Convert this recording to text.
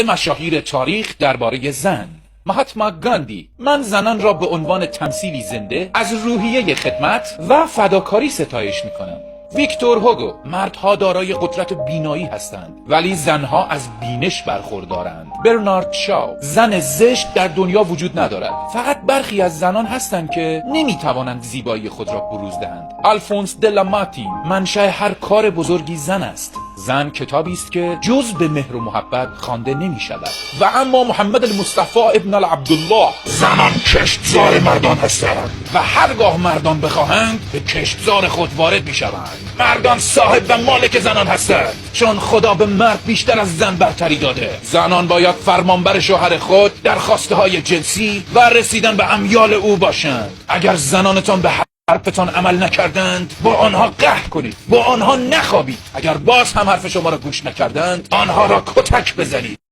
مشاهیر تاریخ درباره زن. مهاتما گاندی: من زنان را به عنوان تمثیلی زنده از روحیه خدمت و فداکاری ستایش میکنم. ویکتور هوگو: مردها دارای قدرت بینایی هستند ولی زنها از بینش برخوردارند. برنارد شاو: زن زشت در دنیا وجود ندارد، فقط برخی از زنان هستند که نمیتوانند زیبایی خود را بروز دهند. آلفونس دلاماتین: منشأ هر کار بزرگی زن است. زن کتابی است که جز به مهر و محبت خوانده نمی شود. و اما محمد المصطفى ابن عبدالله: زنان کشتزار مردان هستند و هرگاه مردان بخواهند به کشتزار خود وارد می شوند. مردان صاحب و مالک زنان هستند، چون خدا به مرد بیشتر از زن برتری داده. زنان باید فرمانبر شوهر خود در خواسته های جنسی و رسیدن به امیال او باشند. اگر زنانتان به حرفتان عمل نکردند، با آنها قهر کنید، با آنها نخوابید. اگر باز هم حرف شما را گوش نکردند، آنها را کتک بزنید.